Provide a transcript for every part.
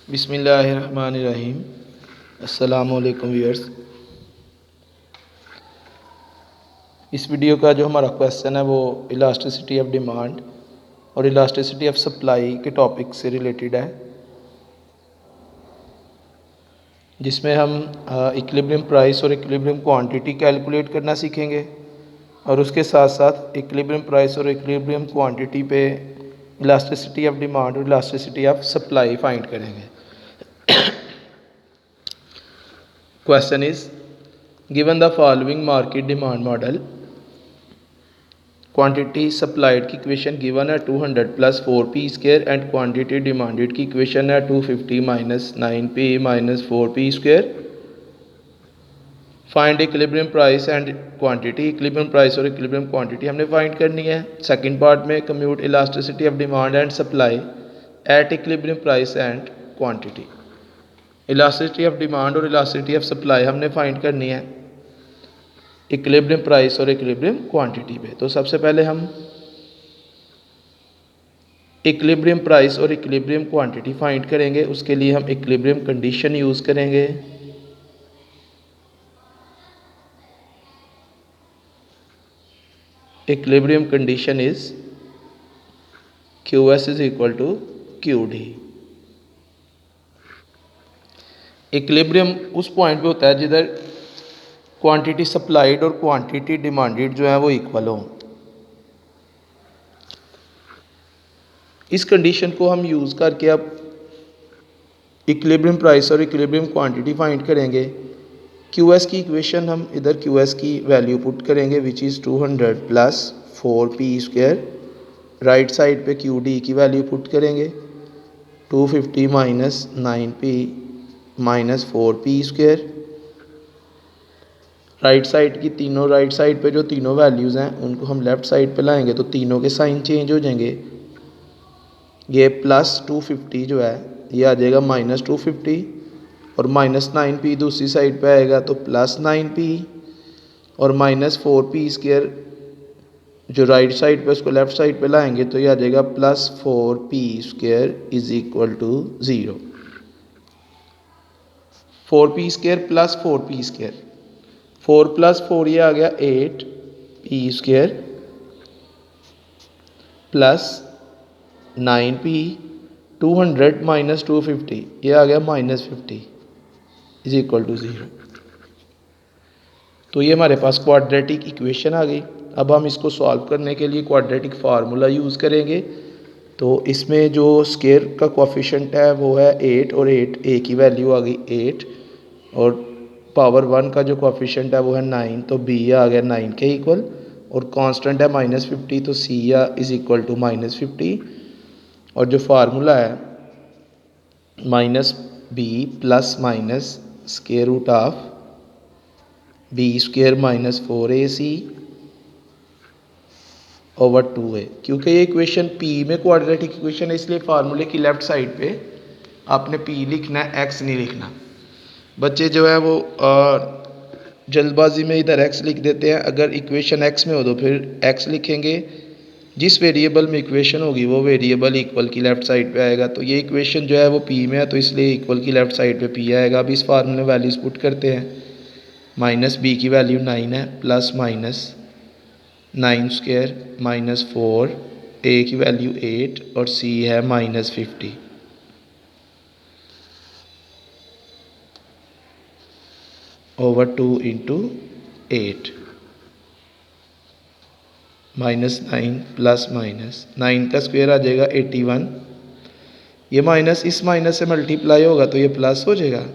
बिस्मिल्लाहिर्रहमानिर्रहीम। अस्सलामुअलैकुम व्यूअर्स। इस वीडियो का जो हमारा क्वेश्चन है वो इलास्टिसिटी ऑफ डिमांड और इलास्टिसिटी ऑफ सप्लाई के टॉपिक से रिलेटेड है, जिसमें हम इक्विलिब्रियम प्राइस और इक्विलिब्रियम क्वांटिटी कैलकुलेट करना सीखेंगे और उसके साथ साथ इक्विलिब्रियम प्राइस और इक्विलिब्रियम क्वांटिटी पे इलास्टिसिटी ऑफ डिमांड और इलास्टिसिटी ऑफ सप्लाई फाइंड करेंगे। Question is, given the following market demand model, quantity supplied की इक्वेशन गिवन है 200 plus 4p square and quantity demanded की इक्वेशन है 250 minus 9p minus 4p square. Find equilibrium price and quantity. Equilibrium price और equilibrium quantity हमने find करनी है। Second part में commute elasticity of demand and supply at equilibrium price and quantity. Elasticity of demand और elasticity of supply हमने find करनी है equilibrium price और इक्विलिब्रियम क्वांटिटी पे। तो सबसे पहले हम इक्विलिब्रियम प्राइस और इक्विलिब्रियम क्वांटिटी फाइंड करेंगे। उसके लिए हम इक्विलिब्रियम कंडीशन यूज़ करेंगे। Equilibrium condition is QS is equal to QD। Equilibrium उस पॉइंट पे होता है जिधर क्वांटिटी सप्लाइड और क्वांटिटी डिमांडेड जो है वो इक्वल हो। इस कंडीशन को हम यूज़ करके अब इक्विलिब्रियम प्राइस और इक्विलिब्रियम क्वांटिटी फाइंड करेंगे। QS की इक्वेशन हम इधर QS की वैल्यू पुट करेंगे which is 200 plus 4p square. Right side पे QD की वैल्यू पुट करेंगे 250 minus 9p minus 4p square. Right side की तीनों राइट साइड पे जो तीनों वैल्यूज़ हैं उनको हम लेफ़्ट साइड पे लाएंगे तो तीनों के साइन चेंज हो जाएंगे। ये प्लस 250 जो है ये आ जाएगा माइनस 250 और माइनस 9p दूसरी साइड पे आएगा तो प्लस 9p और माइनस 4p स्क्वायर जो राइट साइड पे उसको लेफ़्ट साइड पे लाएंगे तो ये आ जाएगा plus 4p square is equal to 0। 4p square plus 4p square 4 plus 4 ये आ गया 8p square plus 9p 200 minus 250 ये आ गया माइनस 50 इज इक्वल टू 0। तो ये हमारे पास क्वाड्रेटिक इक्वेशन आ गई। अब हम इसको सॉल्व करने के लिए क्वाड्रेटिक फार्मूला यूज़ करेंगे। तो इसमें जो स्क्वायर का कोफिशिएंट है वो है 8 और 8 a की वैल्यू आ गई 8 और पावर 1 का जो कोफिशिएंट है वो है 9 तो b आ गया 9 के इक्वल और कांस्टेंट है माइनस 50 तो c is equal to minus 50 और जो फार्मूला है minus b plus minus square root of b square minus 4ac over 2a। क्योंकि ये इक्वेशन p में क्वाड्रेटिक इक्वेशन है इसलिए फार्मूले की लेफ्ट साइड पे आपने p लिखना है, x नहीं लिखना। बच्चे जो है वो जल्दबाजी में इधर x लिख देते हैं। अगर इक्वेशन x में हो तो फिर x लिखेंगे। जिस वेरिएबल में इक्वेशन होगी वो वेरिएबल इक्वल की लेफ़्ट साइड पे आएगा। तो ये इक्वेशन जो है वो p में है तो इसलिए इक्वल की लेफ़्ट साइड पे p आएगा। अब इस फार्मूले में वैल्यूज़ पुट करते हैं। माइनस b की वैल्यू 9 है plus minus 9 square minus 4 a की वैल्यू 8 और c है minus 50 over 2 into 8 minus 9 plus minus 9 का स्क्वायर आ जाएगा 81। ये माइनस इस माइनस से मल्टीप्लाई होगा तो ये प्लस हो जाएगा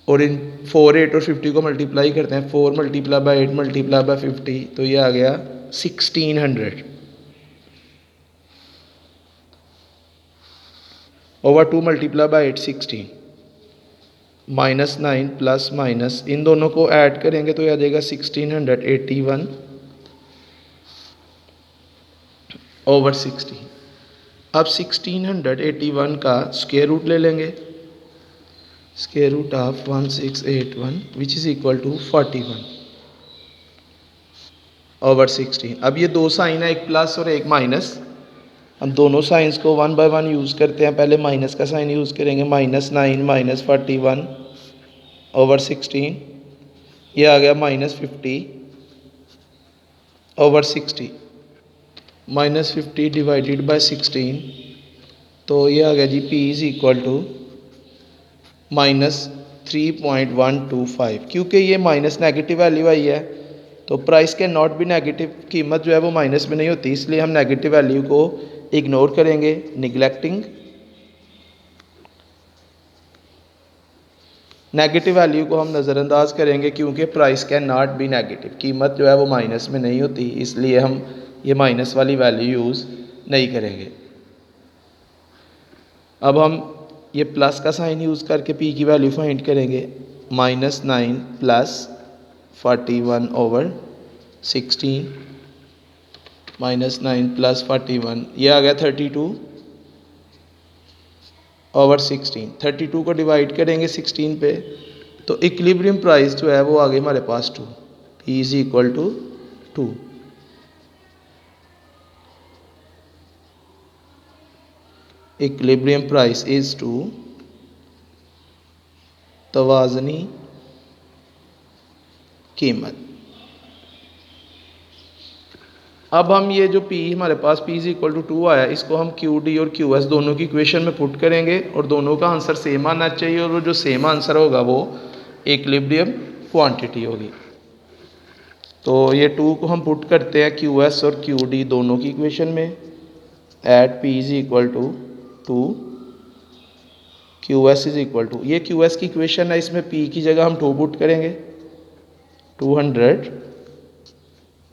और इन 4 8 और 50 को मल्टीप्लाई करते हैं 4 मल्टीप्लाई बाई 8 मल्टीप्लाई बाई 50 तो ये आ गया 1600 over 2 multiply by 8 16 minus 9 plus minus इन दोनों को ऐड करेंगे तो यह आ जाएगा 1681 ओवर 16। अब 1681 का स्क्वायर रूट ले लेंगे। Square root of 1681 which is equal to 41 over 16। अब ये दो साइन है, एक प्लस और एक माइनस, हम दोनों साइंस को वन बाय वन यूज़ करते हैं। पहले माइनस का साइन यूज़ करेंगे, -9 माइनस 41 ओवर 16, ये आ गया -50 ओवर 60, -50 डिवाइडेड बाय 16, तो ये आ गया जी P इज़ इक्वल टू -3.125। क्योंकि ये माइनस नेगेटिव वैल्यू आई है तो प्राइस के नॉट भी नेगेटिव, कीमत जो है वो माइनस में नहीं होती, इसलिए हम नेगेटिव वैल्यू को इग्नोर करेंगे, निगलेक्टिंग नेगेटिव वैल्यू को हम नज़रअंदाज करेंगे, क्योंकि price can not be negative, कीमत जो है वो माइनस में नहीं होती, इसलिए हम ये माइनस वाली वैल्यू यूज़ नहीं करेंगे। अब हम ये प्लस का साइन यूज़ करके P की वैल्यू फाइंड करेंगे। -9 प्लस 41 ओवर 16, -9 प्लस 41, ये आ गया 32 ओवर 16। 32 को डिवाइड करेंगे 16 पे तो इक्विलिब्रियम प्राइस जो है वो आ गई हमारे पास 2, P is equal to 2। Equilibrium price is 2, तवाज़नी कीमत। अब हम ये जो P हमारे पास P इज़ इक्वल टू 2 आया, इसको हम QD और QS दोनों की इक्वेशन में पुट करेंगे और दोनों का आंसर सेम आना चाहिए, और वो जो सेम आंसर होगा वो इक्विलिब्रियम क्वांटिटी होगी। तो ये 2 को हम पुट करते हैं QS और QD दोनों की इक्वेशन में, at P is equal to 2, QS is equal to, ये QS की इक्वेशन है, इसमें P की जगह हम 2 पुट करेंगे, 200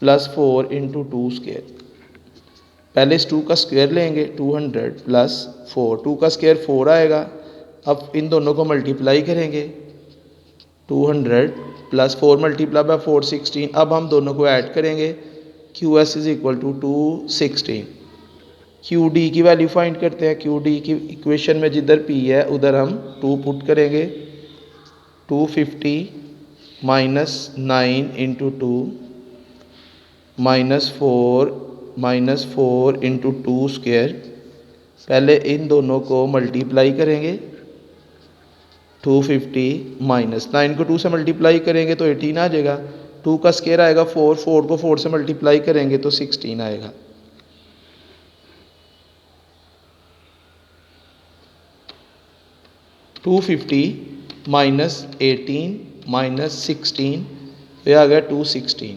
प्लस 4 इंटू 2 स्क्वायर। पहले इस 2 का स्क्वायर लेंगे, 200 प्लस 4, 2 का स्क्वायर 4 आएगा। अब इन दोनों को मल्टीप्लाई करेंगे, 200 प्लस 4 मल्टीप्लाई बाय 4 16। अब हम दोनों को ऐड करेंगे, QS is equal to 216। QD की वैल्यू फाइंड करते हैं। QD की इक्वेशन में जिधर P है उधर हम 2 पुट करेंगे, 250 -9 इंटू 2 -4 इंटू 2 स्क्वायर। पहले इन दोनों को मल्टीप्लाई करेंगे, 250 -9 को 2 से मल्टीप्लाई करेंगे तो 18 आ जाएगा, 2 का स्क्वायर आएगा 4, 4 को 4 से मल्टीप्लाई करेंगे तो 16 आएगा। -250 -18 -16, ये आ गया 216।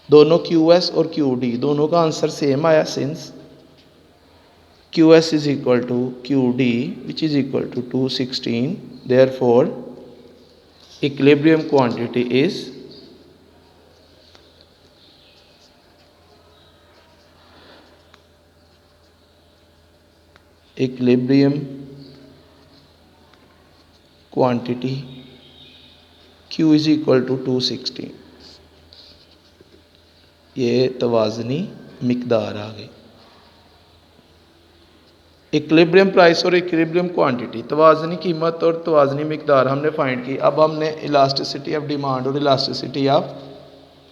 दोनों QS और QD दोनों का आंसर सेम आया, since QS is equal to QD which is equal to 216, therefore equilibrium quantity is equilibrium quantity Q is equal to 216। ये तवाज़नी मिकदार आ गई। इक्विलिब्रियम प्राइस और इक्विलिब्रियम क्वांटिटी, तवाज़नी कीमत और तवाज़नी मिकदार हमने फाइंड की। अब हमने इलास्टिसिटी ऑफ डिमांड और इलास्टिसिटी ऑफ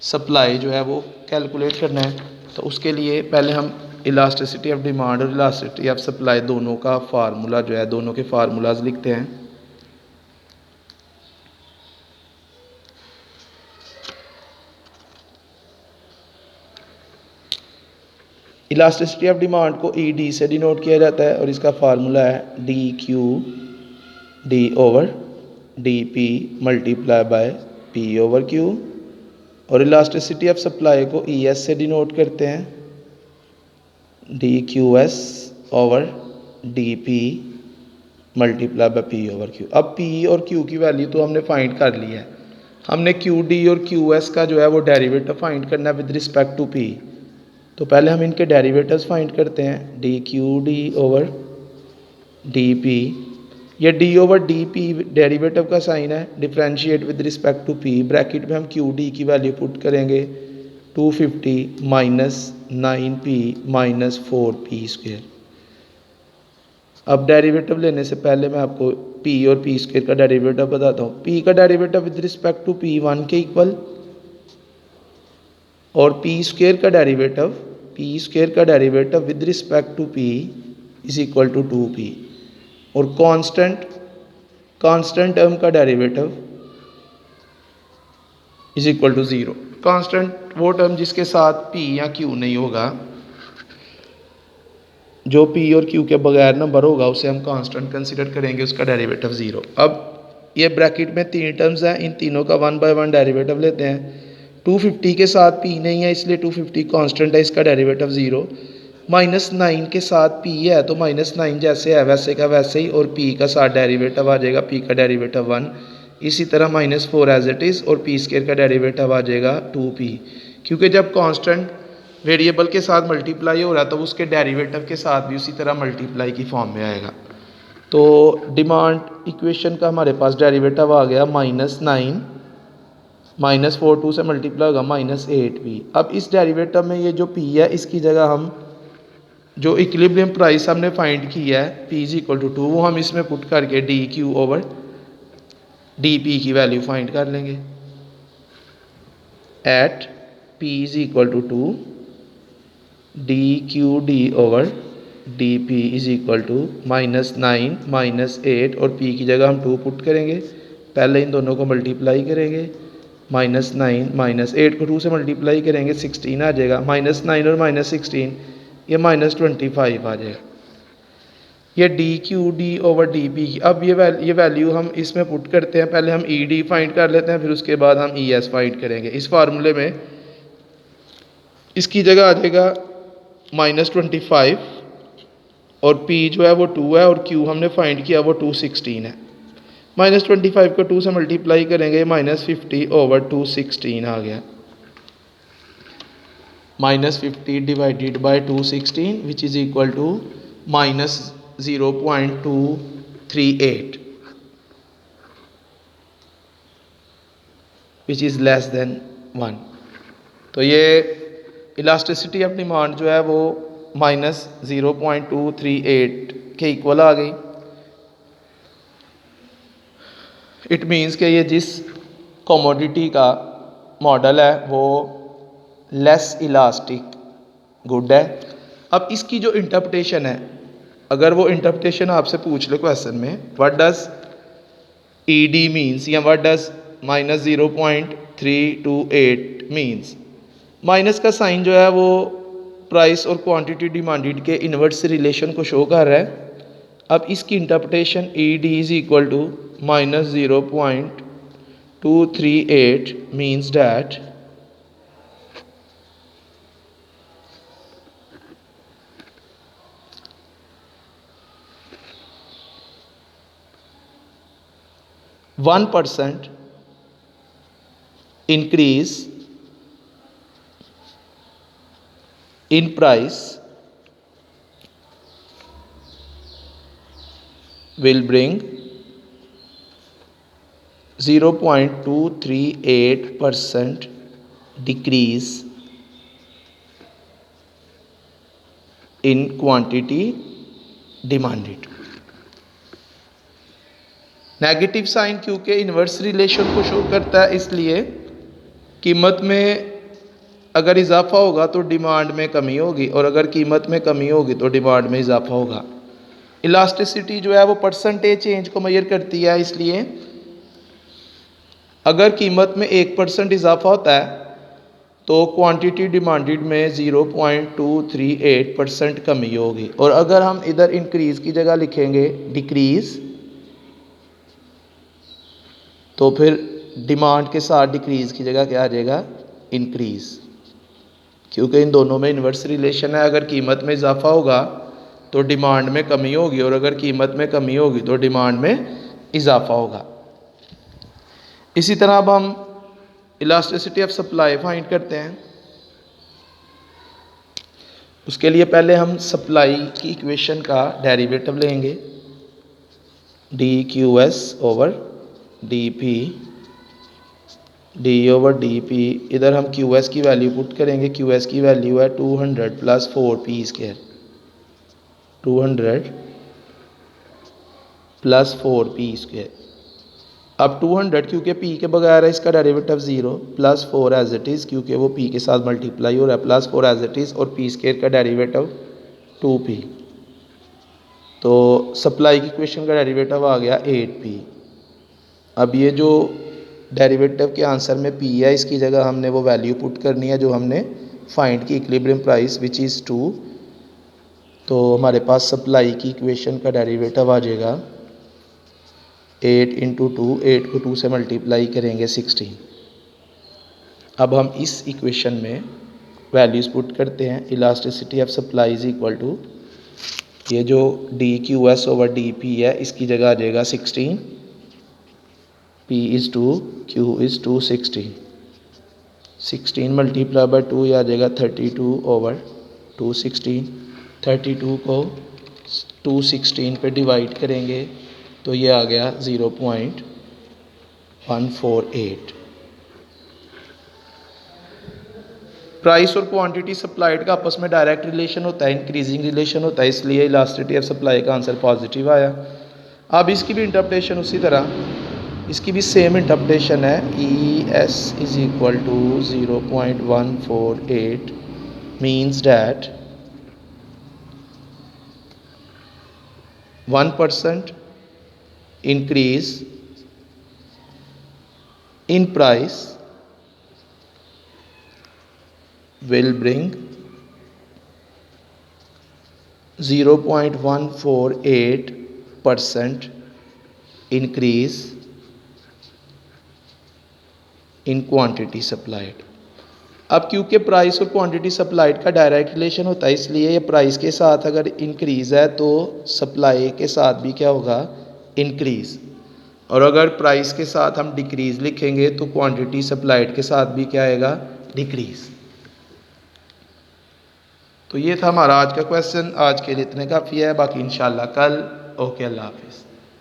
सप्लाई जो है वो कैलकुलेट करना है। तो उसके लिए पहले हम इलास्टिसिटी ऑफ डिमांड और इलास्टिसिटी ऑफ सप्लाई दोनों का फार्मूला जो है, दोनों के फार्मूलाज लिखते हैं। इलास्टिसिटी ऑफ डिमांड को ED से डिनोट किया जाता है और इसका फार्मूला है DQ/D over DP multiply by P over Q। और इलास्टिसिटी ऑफ सप्लाई को ES से डिनोट करते हैं, DQS over DP multiply by P over Q। अब P और Q की वैल्यू तो हमने फाइंड कर ली है, हमने QD और QS का जो है वो डेरिवेटिव फाइंड करना है विद रिस्पेक्ट टू P। तो पहले हम इनके डेरिवेटिव्स फाइंड करते हैं, DQD ओवर DP। ये D ओवर DP डेरिवेटिव का साइन है, differentiate with respect to P। Bracket में हम QD की वैल्यू पुट करेंगे, 250 -9P -4P स्क्वायर। अब डेरिवेटिव लेने से पहले मैं आपको P और P स्क्वायर का डेरिवेटिव बताता हूँ। P का derivative with respect to P 1 के इक्वल, और P स्क्वायर का डेरिवेटिव पी स्क्वायर का derivative with respect to P is equal to 2p, और कांस्टेंट टर्म का derivative is equal to 0। Constant वो टर्म जिसके साथ p या q नहीं होगा, जो p और q के बगैर नंबर होगा उसे हम कांस्टेंट कंसिडर करेंगे, उसका डेरिवेटिव 0। अब ये ब्रैकेट में 3 टर्म्स हैं, इन तीनों का 1 बाय 1 डेरिवेटिव लेते हैं। 250 के साथ p नहीं है इसलिए 250 कांस्टेंट है, इसका डेरिवेटिव 0। -9 के साथ p है तो -9 जैसे है वैसे का वैसे ही, और p का साथ डेरिवेटिव आ जाएगा, p का डेरिवेटिव 1। इसी तरह -4 एज इट इज़, और p स्क्वायर का डेरिवेटिव आ जाएगा 2p, क्योंकि जब कांस्टेंट वेरिएबल के साथ मल्टीप्लाई हो रहा है तो उसके डेरिवेटिव के साथ भी उसी तरह मल्टीप्लाई की फॉर्म में आएगा। तो डिमांड इक्वेशन का हमारे पास डेरिवेटिव आ गया -9, -4 2 से मल्टीप्लाई होगा -8p। अब इस डेरिवेटिव में ये जो p है इसकी जगह हम जो इक्विलिब्रियम प्राइस हमने फाइंड किया है p इज इक्वल टू 2, वो हम इसमें पुट करके dq ओवर dp की वैल्यू फाइंड कर लेंगे। At p is equal to 2 dqd over dp is equal to -9 -8, और p की जगह हम 2 पुट करेंगे, पहले इन दोनों को मल्टीप्लाई करेंगे। -9 -8 को 2 से मल्टीप्लाई करेंगे 16 आ जाएगा, -9 और -16 ये -25 आ जाएगा। ये dqd ओवर dp की अब ये वैल्यू हम इसमें पुट करते हैं, पहले हम ed फाइंड कर लेते हैं, फिर उसके बाद हम es फाइंड करेंगे। इस फार्मूले में इसकी जगह आ जाएगा -25, और p जो है वो 2 है, और q हमने फाइंड किया वो 216 है। -25 को 2 से मल्टीप्लाई करेंगे, -50 ओवर 216 आ गया। -50 divided by 216 which is equal to -0.238 which is less than 1। तो ये इलास्टिसिटी ऑफ डिमांड जो है वो -0.238 के इक्वल आ गई। इट मीन्स कि ये जिस कमोडिटी का मॉडल है वो लेस इलास्टिक गुड है। अब इसकी जो इंटरप्रिटेशन है, अगर वो इंटरप्रिटेशन आपसे पूछ ले क्वेश्चन में, व्हाट डज ईडी मीन्स या व्हाट डज -0.328 मीन्स, माइनस का साइन जो है वो प्राइस और क्वांटिटी डिमांडेड के इन्वर्स रिलेशन को शो कर रहा है। अब इसकी interpretation E D is equal to -0.238 means that %, increase in price will bring 0.238% decrease in quantity demanded। Negative sign क्योंकि इन्वर्स रिलेशन को शो करता है, इसलिए कीमत में अगर इजाफा होगा तो डिमांड में कमी होगी, और अगर कीमत में कमी होगी तो डिमांड में इजाफा होगा। इलास्टिसिटी जो है वो परसेंटेज चेंज को मेजर करती है, इसलिए अगर कीमत में 1% इजाफा होता है तो क्वांटिटी डिमांडेड में 0.238% कमी होगी, और अगर हम इधर इंक्रीज़ की जगह लिखेंगे डिक्रीज़ तो फिर डिमांड के साथ डिक्रीज़ की जगह क्या आ जाएगा, इंक्रीज़, क्योंकि इन दोनों में इन्वर्स रिलेशन है। अगर कीमत में इजाफा होगा तो डिमांड में कमी होगी, और अगर कीमत में कमी होगी तो डिमांड में इजाफा होगा। इसी तरह अब हम इलास्टिसिटी ऑफ सप्लाई फाइंड करते हैं। उसके लिए पहले हम सप्लाई की इक्वेशन का डेरिवेटिव लेंगे, D Q S over D P, D over D P. इधर हम क्यू एस की वैल्यू पुट करेंगे, क्यू एस की वैल्यू है 200 + 4p स्क्वायर, 200 + 4p स्क्वायर। अब 200 क्योंकि p के बगैर है, इसका derivative 0 plus 4 as it is क्योंकि वो p के साथ मल्टीप्लाई हो रहा है, प्लस 4 एज इट इज़ और p स्क्वायर का डेरिवेटिव 2p। तो सप्लाई की इक्वेशन का डेरिवेटिव आ गया 8p। अब ये जो डेरिवेटिव के आंसर में p है, इसकी जगह हमने वो वैल्यू पुट करनी है जो हमने फाइंड की इक्विलिब्रियम प्राइस विच इज़ 2। तो हमारे पास सप्लाई की इक्वेशन का डेरिवेटिव आ जाएगा 8 इंटू 2, 8 को 2 से मल्टीप्लाई करेंगे 16। अब हम इस इक्वेशन में वैल्यूज़ पुट करते हैं। Elasticity of supply is equal to ये जो D Q S over D P है, इसकी जगह आ जाएगा 16, P इज़ 2, Q इज़ 2, 16 मल्टीप्लाई बाई 2 आ जाएगा 32 ओवर 216। 32 को 216 पे डिवाइड करेंगे तो ये आ गया 0.148। प्राइस और क्वांटिटी सप्लाइड का आपस में डायरेक्ट रिलेशन होता है, इंक्रीजिंग रिलेशन होता है, इसलिए इलास्टिसिटी ऑफ सप्लाई का आंसर पॉजिटिव आया। अब इसकी भी इंटरप्रिटेशन उसी तरह, इसकी भी सेम इंटरप्रिटेशन है। ES is equal to 0.148 means that 1% increase in price will bring 0.148% increase in quantity supplied। अब क्योंकि प्राइस और क्वांटिटी सप्लाइड का डायरेक्ट रिलेशन होता है, इसलिए ये प्राइस के साथ अगर इंक्रीज़ है तो सप्लाई के साथ भी क्या होगा, इंक्रीज़। और अगर प्राइस के साथ हम डिक्रीज़ लिखेंगे तो क्वांटिटी सप्लाइड के साथ भी क्या आएगा, डिक्रीज़। तो ये था हमारा आज का क्वेश्चन। आज के लिए इतने काफ़ी है, बाकी इंशाल्लाह कल। ओके, अल्लाह हाफिज़।